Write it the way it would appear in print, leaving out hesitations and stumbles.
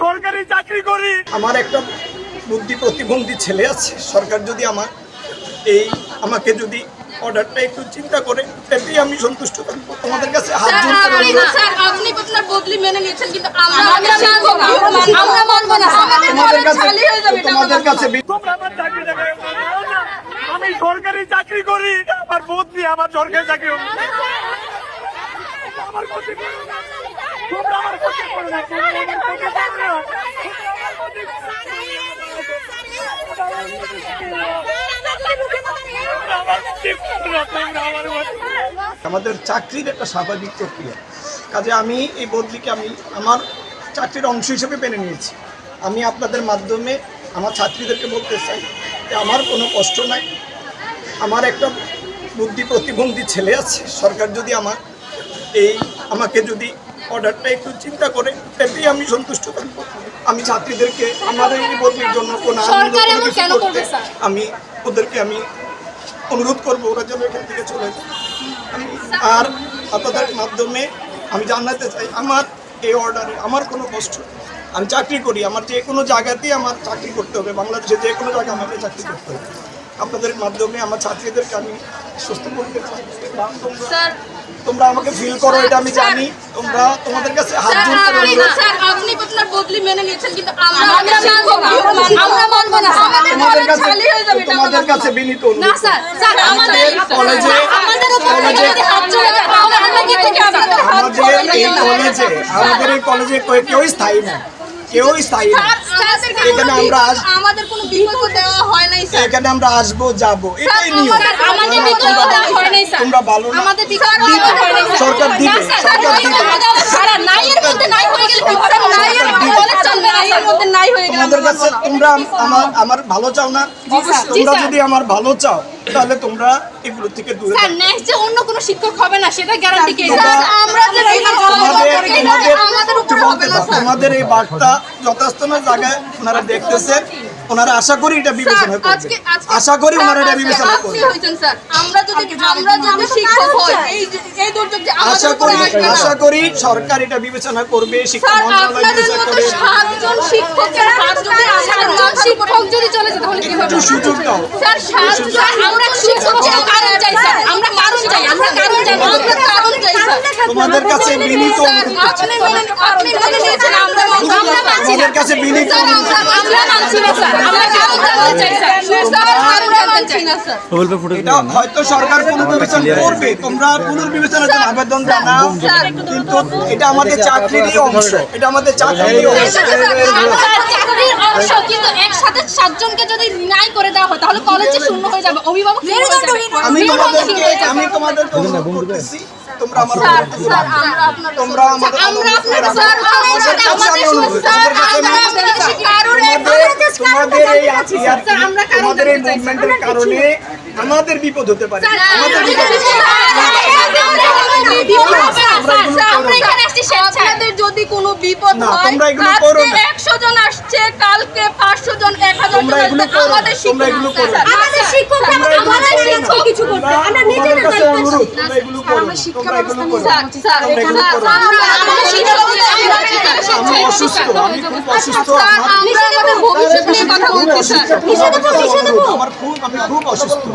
সরকারি চাকরি করি। আমার একটা বুদ্ধি প্রতিবন্ধী ছেলে আছে। সরকার যদি আমাকে যদি অর্ডারটা একটু চিন্তা করে, এতেই আমি সন্তুষ্ট থাকবো। তোমাদের কাছে হাত জোড় করে অনুরোধ। স্যার, আপনি আপনার বদলি মেনে নিয়েছেন, কিন্তু আমরা মানবো না। তোমাদের কাছে তোমরা আমার চাকরি দেখায়। আমি সরকারি চাকরি করি, আমার বদলি আমার সরকারি চাকরি হবে। আমার ক্ষতি করো না। তোমরা আমার ক্ষতি করো না। আমাদের চাকরির একটা স্বাভাবিক প্রক্রিয়া, কাজে আমি এই বদলিকে আমি আমার চাকরির অংশ হিসেবে মেনে নিয়েছি। আমি আপনাদের মাধ্যমে আমার ছাত্রীদেরকে বলতে চাই যে আমার কোনো কষ্ট নাই। আমার একটা বুদ্ধি প্রতিবন্ধী ছেলে আছে। সরকার যদি আমাকে যদি অর্ডারটা একটু চিন্তা করে, এতেই আমি সন্তুষ্ট থাকবো। আমি ছাত্রীদেরকে আমার এই বদলির জন্য কোনো আমি ওদেরকে অনুরোধ করবো ওরা যেন এখান থেকে চলে যায়। আর আপনাদের মাধ্যমে আমি জানাতে চাই আমার এই অর্ডারে আমার কোনো কষ্ট, আমি চাকরি করি, আমার যে কোনো জায়গাতেই আমার চাকরি করতে হবে, বাংলাদেশে যে কোনো জায়গায় আমাকে চাকরি করতে হবে। আপনাদের মাধ্যমে আমার ছাত্রীদেরকে আমি সুস্থ করতে চাই। তোমরা আমাকে ফিল করো, এটা আমি জানি। তোমাদের কাছে হাত জোড় করে অনুরোধ। স্যার, আপনি আপনার বদলি মেনে নিয়েছেন, কিন্তু তোমাদের কাছে বিনীত অনুরোধ। না স্যার, আমাদের এই কলেজে কেউ স্থায়ী না, এখানে আমরা আমাদের কোনো বিকল্প দেওয়া হয় নাই স্যার। এখানে আমরা আসবো যাবো, এটাই নিয়ম। আমাদের বিকল্প দেওয়া হয় নাই স্যার। তোমরা ভালো না, আমাদের বিকল্প দেওয়া হয় নাই স্যার। সরকার দিবে, সরকার দিবে। সারা নাইয়ের মধ্যে নাই হয়ে গেলে কি করে? নাইয়ের মধ্যে চলবে, নাইয়ের মধ্যে নাই হয়ে গেলে তোমাদের কাছে তোমরা আমার ভালো চাও না? তোমরা যদি আমার ভালো চাও তাহলে তোমরা এগুলো থেকে দূরে স্যার, নেক্সট যে অন্য কোনো শিক্ষক হবে না সেটা গ্যারান্টি কে? আমরা যে তোমাদের এই বার্তা যথার্থ জায়গায় ওনারা দেখতেছেন, ওনারা আশা করি এটা বিবেচনা করবে। আশা করি ওনারা এটা বিবেচনা করবে। আমরা যদি শিক্ষক হই, এই দুর্যোগ যে আশা করি সরকার এটা বিবেচনা করবে, শিক্ষা মন্ত্রণালয় বিবেচনা করবে। সাতজন শিক্ষক যদি চলে যায় তাহলে কি হবে? একটু সুযোগ দাও স্যার, আমরা শিক্ষক কারণ চাই স্যার, আমরা কারণ চাই, আমরা কারণ চাই স্যার। তোমাদের কাছে বিনীত অনুরোধ। আপনি মেনে নিয়েছেন, আমরা মানছি না। তোমাদের কাছে বিনীত অনুরোধ। আমরা মানছি না স্যার, আমরা কারণ জানতে চাই স্যার। আমরা মানছি না স্যার। এটা হয়তো সরকার পুনর্বিবেচনা করবে, তোমরা পুনর্বিবেচনার জন্য আবেদন জানাও, কিন্তু এটা আমাদের চাকরিরই অংশ, এটা আমাদের চাকরিরই অংশ। চাকরির অংশ, কিন্তু একসাথে 7 জনকে যদি ন্যায় করে দেওয়া হয় তাহলে কলেজ শূন্য হয়ে যাবে, অভিভাবক শূন্য হয়ে যাবে। আমি তোমাদের অনুরোধ করতেছি, তোমরা আমার তোমরা আমাদের তোমাদের এই তোমাদের এই মুভমেন্টের কারণে আমাদের বিপদ হতে পারে। আমাদের যদি কোনো বিপদ হয়, 100 জন আসছে, কালকে 500 জন, 1000 জন আসবে, আমাদের শিক্ষকরা কিছু করবে, আমরা নিজেদের আমি অসুস্থ, আমি খুব অসুস্থ, ভবিষ্যৎ নিয়ে কথা বলতে স্যার, আমি খুব অসুস্থ।